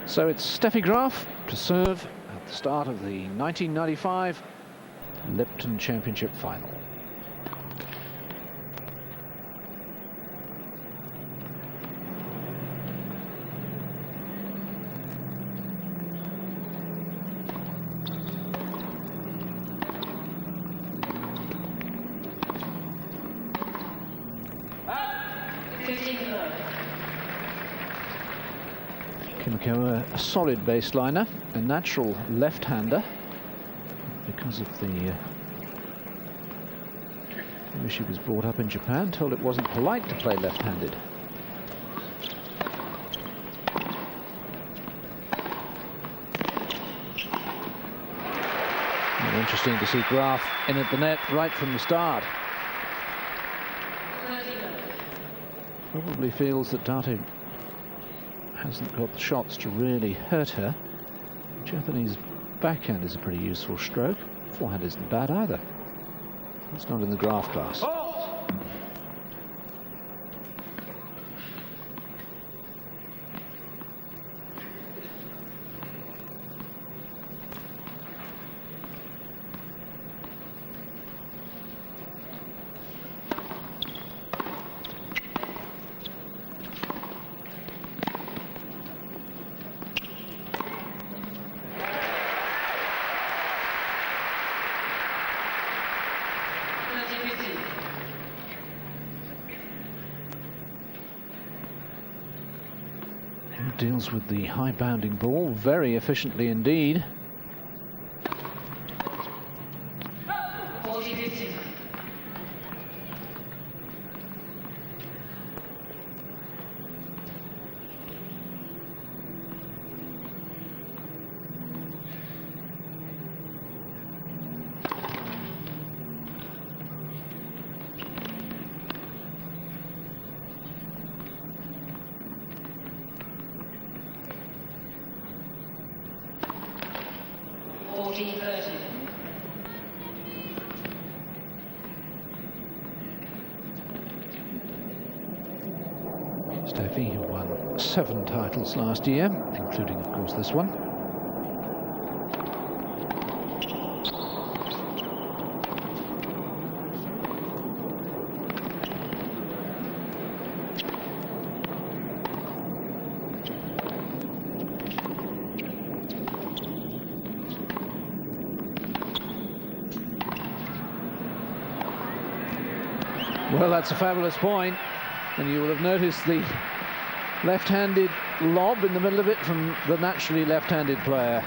So it's Steffi Graf to serve at the start of the 1995 Lipton Championship final. Kimiko, a solid baseliner, a natural left-hander, because of the way she was brought up in Japan, told it wasn't polite to play left-handed. Interesting to see Graf in at the net right from the start. Probably feels that Date hasn't got the shots to really hurt her. Japanese backhand is a pretty useful stroke. Forehand isn't bad either. It's not in the Graf class. Deals with the high bounding ball very efficiently indeed. Steffi, who won 7 titles last year, including, of course, this one. Well, that's a fabulous point. And you will have noticed the left-handed lob in the middle of it from the naturally left-handed player.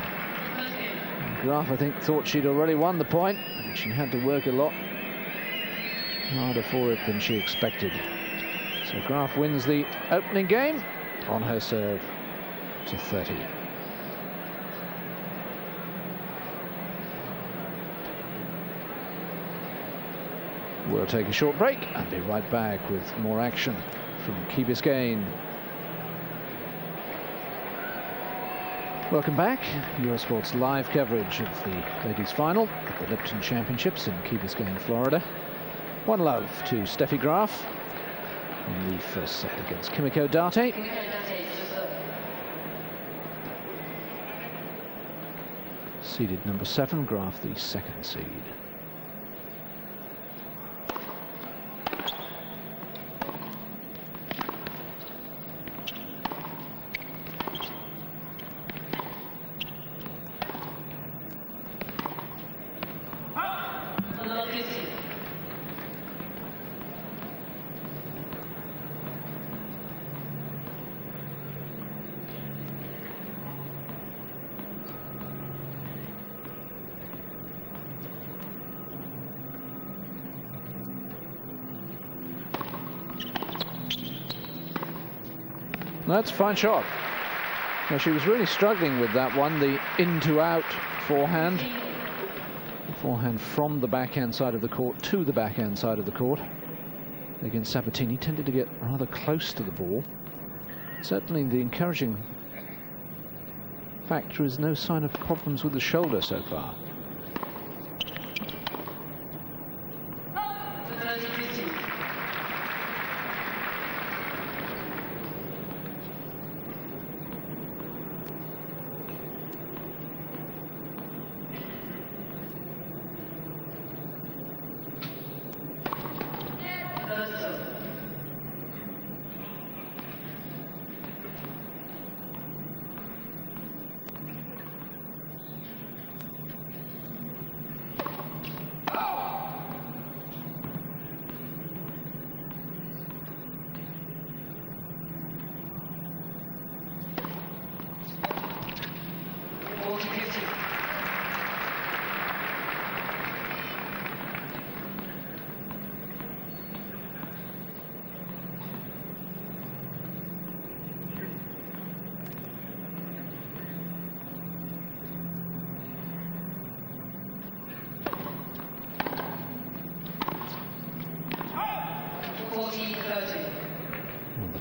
Graf, I think, thought she'd already won the point, but she had to work a lot harder for it than she expected. So Graf wins the opening game on her serve to 30. We'll take a short break and be right back with more action from BIscayne. Welcome back. Eurosport's live coverage of the ladies' final at the Lipton Championships in BIscayne, Florida. One love to Steffi Graf in the first set against Kimiko Date. Seeded number 7, Graf the second seed. That's a fine shot. Now, she was really struggling with that one, the in-to-out forehand. Forehand from the backhand side of the court to the backhand side of the court. Against Sabatini, tended to get rather close to the ball. Certainly the encouraging factor is no sign of problems with the shoulder so far.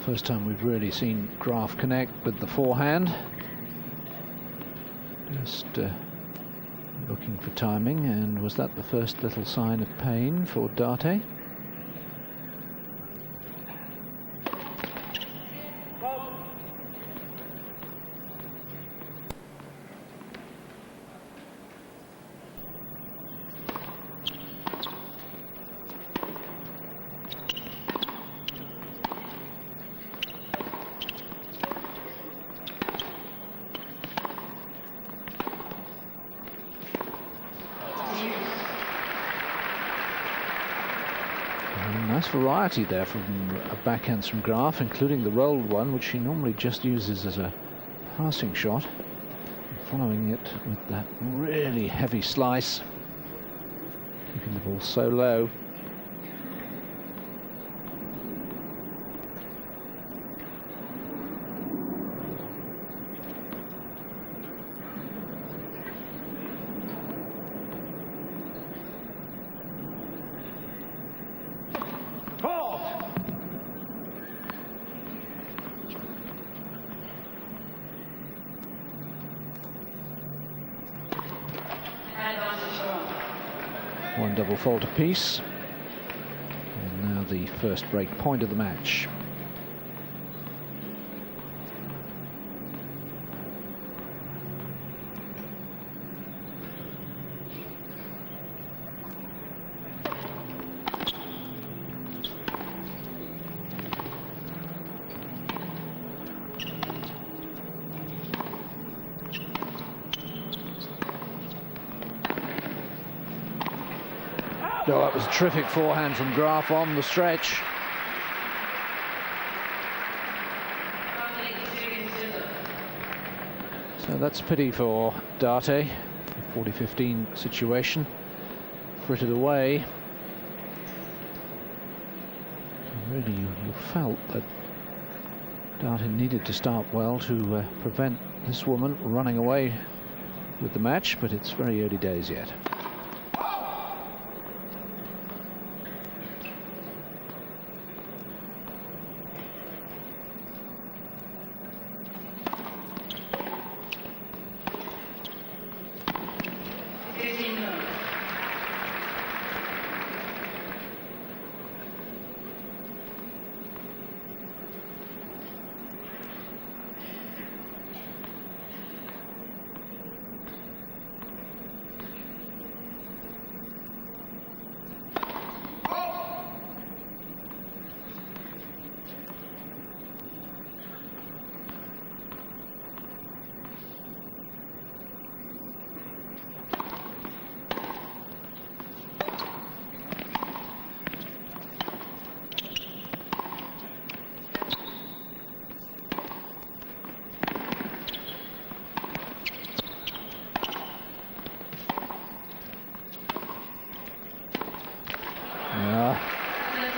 First time we've really seen Graf connect with the forehand. Just looking for timing, and was that the first little sign of pain for Date? Nice variety there from backhands from Graf, including the rolled one, which she normally just uses as a passing shot. Following it with that really heavy slice, keeping the ball so low. One double fault apiece, and now the first break point of the match. Oh, that was a terrific forehand from Graf on the stretch. So that's a pity for Date. 40-15 situation. Frittered away. Really, you felt that Date needed to start well to prevent this woman running away with the match, but it's very early days yet.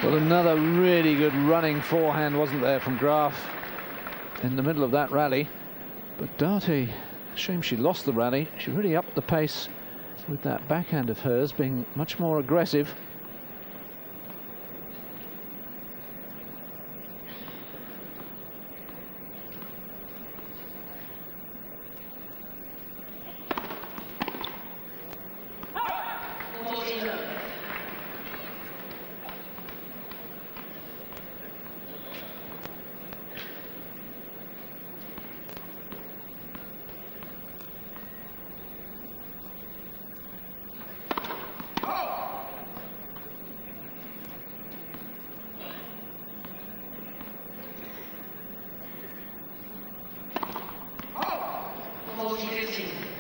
Well, another really good running forehand, wasn't there, from Graf in the middle of that rally. But Date, shame she lost the rally. She really upped the pace with that backhand of hers, being much more aggressive.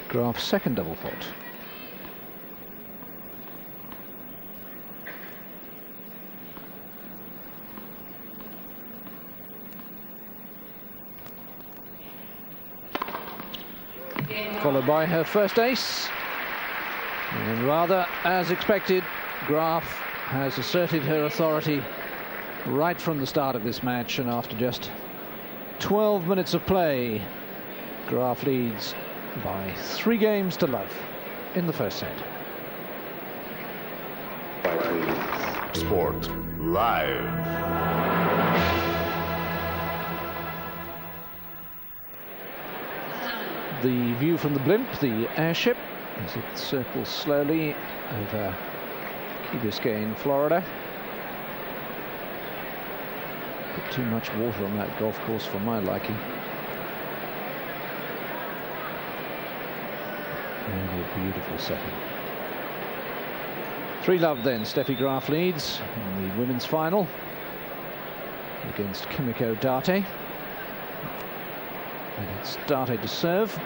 Graf's second double fault. Followed by her first ace. And rather, as expected, Graf has asserted her authority right from the start of this match, and after just 12 minutes of play, Graf leads by 3 games to love in the first set. Sport Live. the view from the blimp, the airship, as it circles slowly over BIscayne, Florida. Put too much water on that golf course for my liking. Really a beautiful setting. 3-love then. Steffi Graf leads in the women's final against Kimiko Date. And it's Date to serve.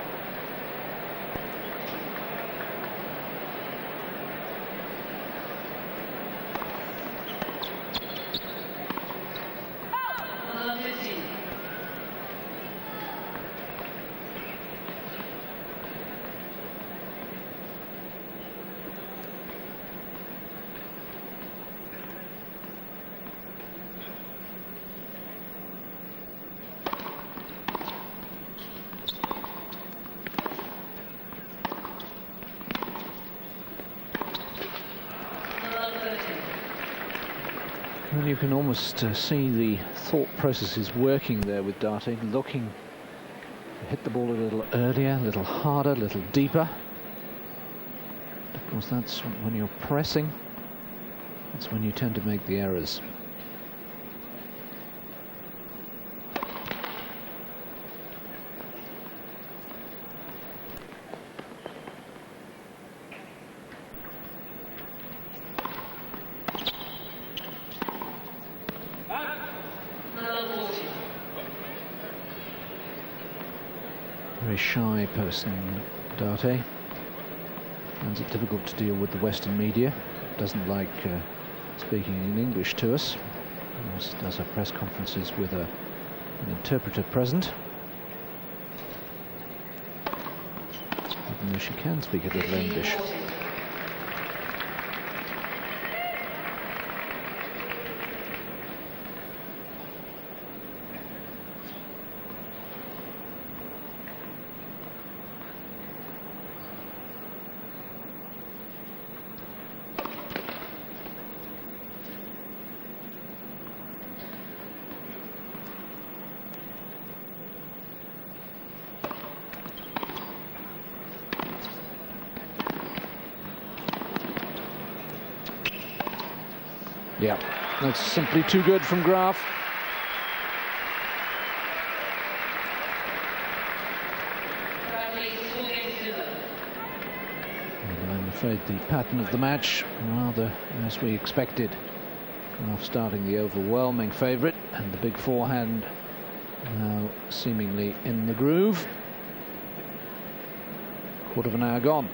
Well, you can almost see the thought processes working there with Date, looking to hit the ball a little earlier, a little harder, a little deeper. Of course, that's when you're pressing, that's when you tend to make the errors. Very shy person, Date. Finds it difficult to deal with the Western media. Doesn't like speaking in English to us. Does her press conferences with an interpreter present. Even though she can speak a little English. Yeah, that's simply too good from Graf. And I'm afraid the pattern of the match, rather as we expected. Graf starting the overwhelming favourite, and the big forehand now seemingly in the groove. Quarter of an hour gone.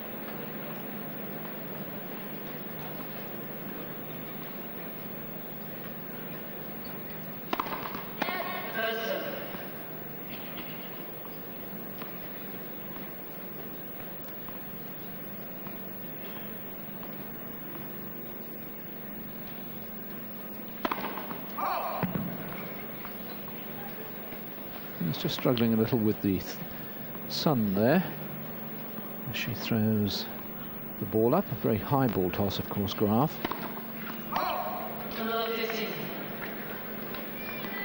He's just struggling a little with the sun there as she throws the ball up. A very high ball toss, of course, Graf.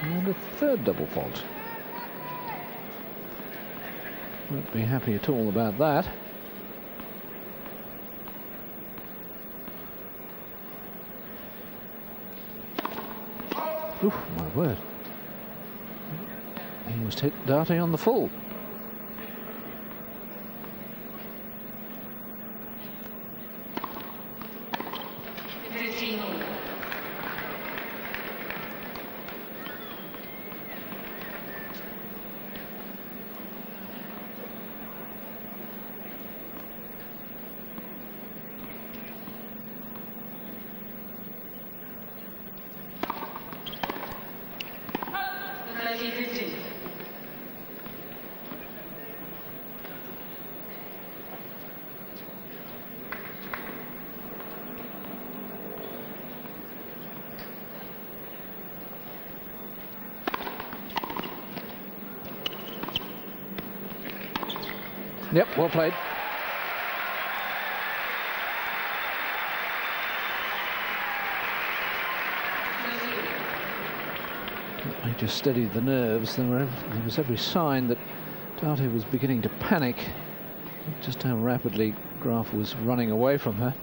And a third double fault. Won't be happy at all about that. Oof, my word. Almost hit Date on the full. Yep, well played. I just steadied the nerves. There was every sign that Darty was beginning to panic just how rapidly Graf was running away from her.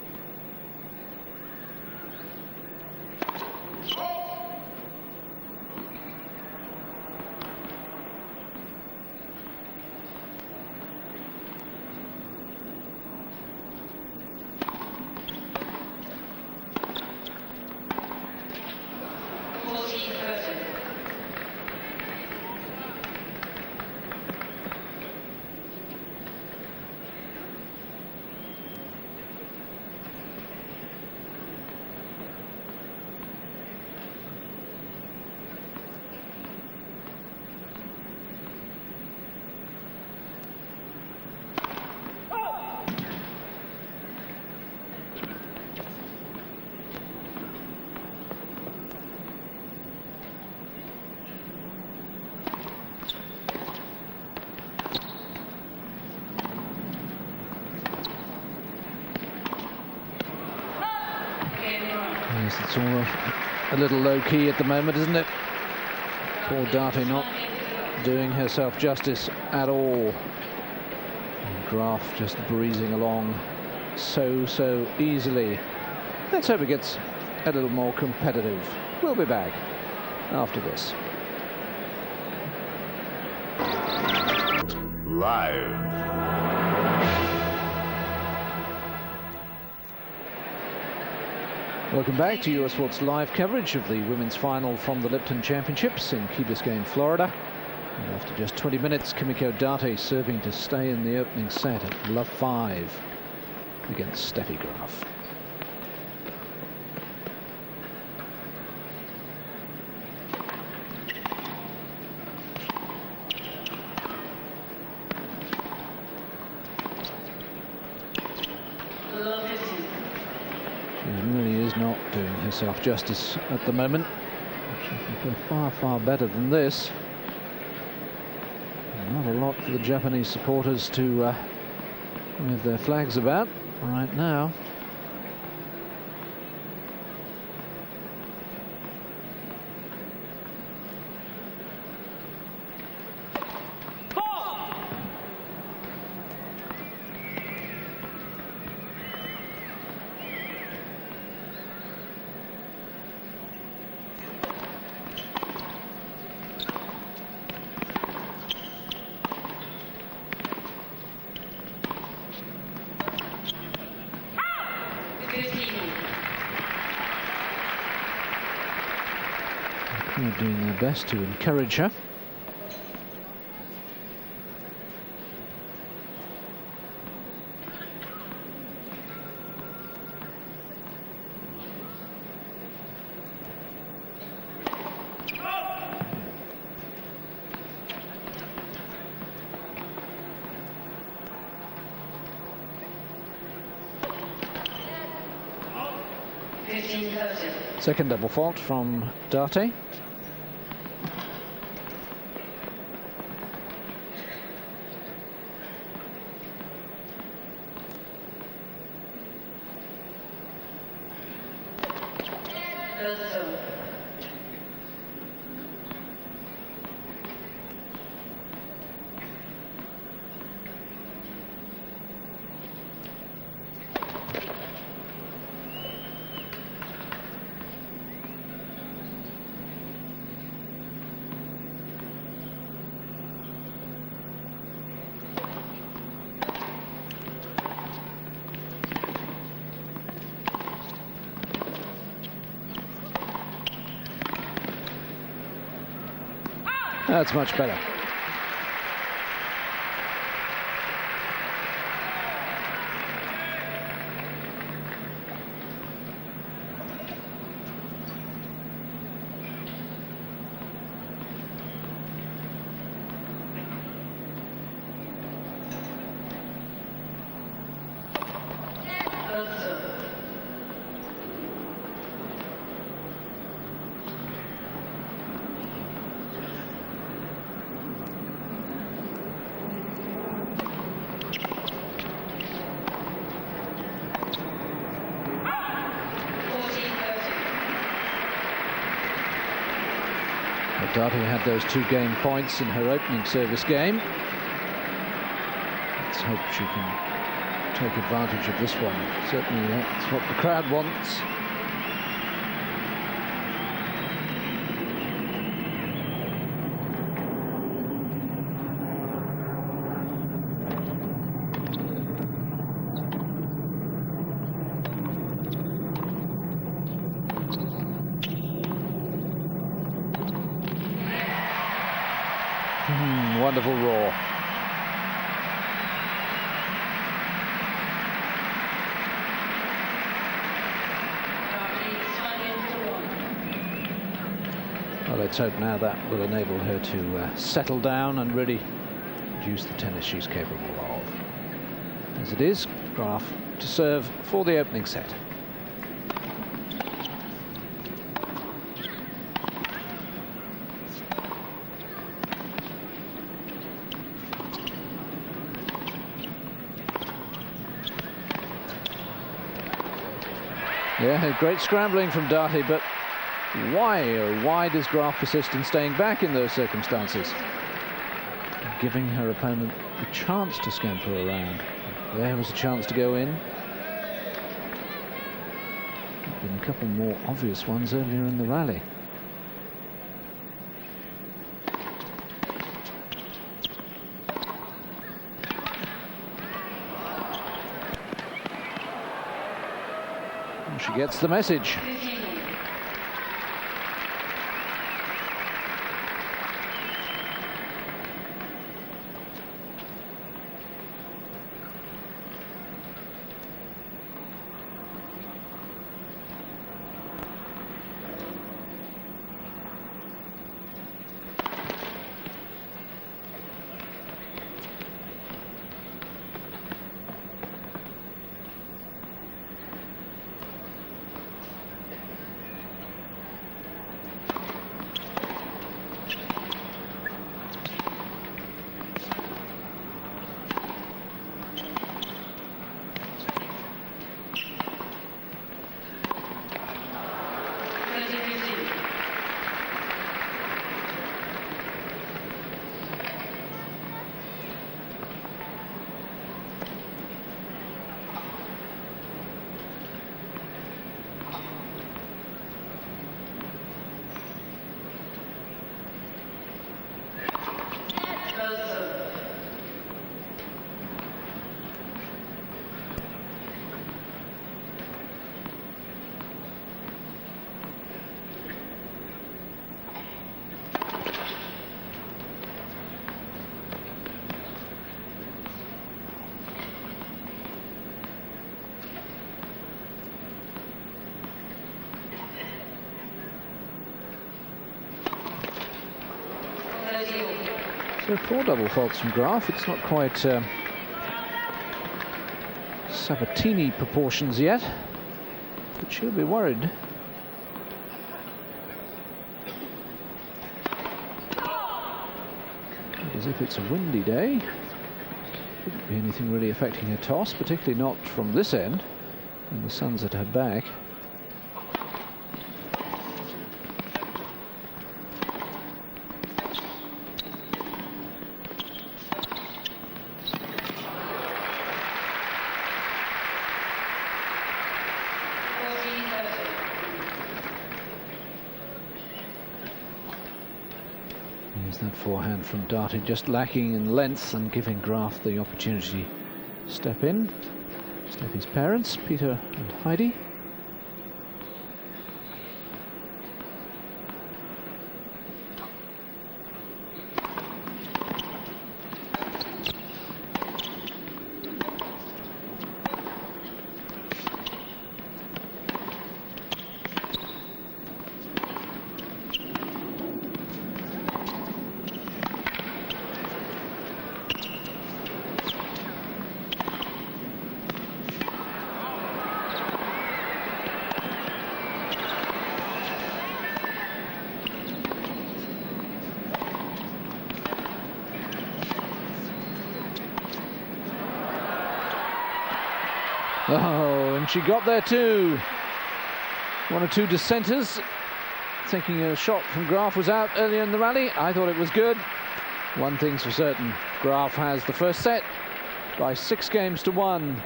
Yes, it's all a little low-key at the moment, isn't it? Poor Darty not doing herself justice at all. And Graf just breezing along so easily. Let's hope it gets a little more competitive. We'll be back after this. Live. Welcome back to Eurosport's live coverage of the women's final from the Lipton Championships in Key Biscayne, Florida. And after just 20 minutes, Kimiko Darty serving to stay in the opening set at love 5 against Steffi Graf. Not doing herself justice at the moment. She can play far better than this. Not a lot for the Japanese supporters to wave their flags about right now. They're doing their best to encourage her. Second double fault from Darty. That's much better. Darty had those 2 game points in her opening service game. let's hope she can take advantage of this one. Certainly that's what the crowd wants. Wonderful roar. Well, let's hope now that will enable her to settle down and really produce the tennis she's capable of. As it is, Graf to serve for the opening set. Yeah, great scrambling from Darty, but why does Graf persist in staying back in those circumstances? Giving her opponent the chance to scamper around. There was a chance to go in. There've been a couple more obvious ones earlier in the rally. She gets the message. So 4 double faults from Graf. It's not quite Sabatini proportions yet, but she'll be worried. As if it's a windy day. Wouldn't be anything really affecting her toss, particularly not from this end, and the sun's at her back. That forehand from Darty just lacking in length and giving Graf the opportunity to step in. Steffi's parents, Peter and Heidi. Oh, and she got there too. 1 or 2 dissenters thinking a shot from Graf was out earlier in the rally. I thought it was good. One thing's for certain, Graf has the first set by 6 games to 1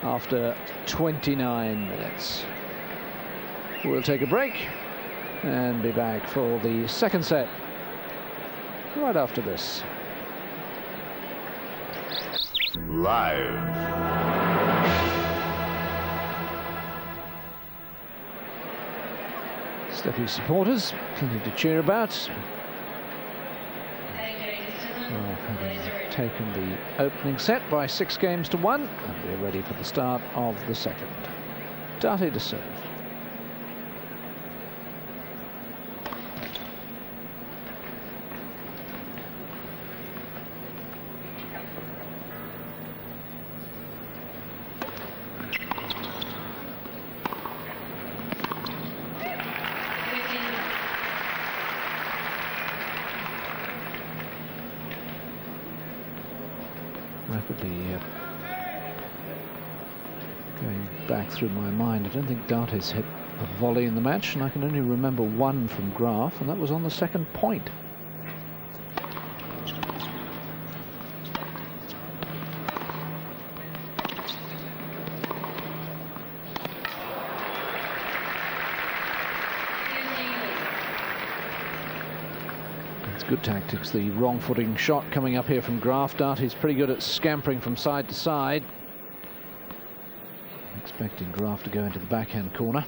after 29 minutes. We'll take a break and be back for the second set right after this. Live. Steffi's supporters, plenty to cheer about. Well, having taken the opening set by 6 games to 1, and we're ready for the start of the second. Date to serve. Rapidly going back through my mind, I don't think Date's hit a volley in the match, and I can only remember one from Graf, and that was on the second point. Good tactics, the wrong footing shot coming up here from Graf. Date's pretty good at scampering from side to side. Expecting Graf to go into the backhand corner.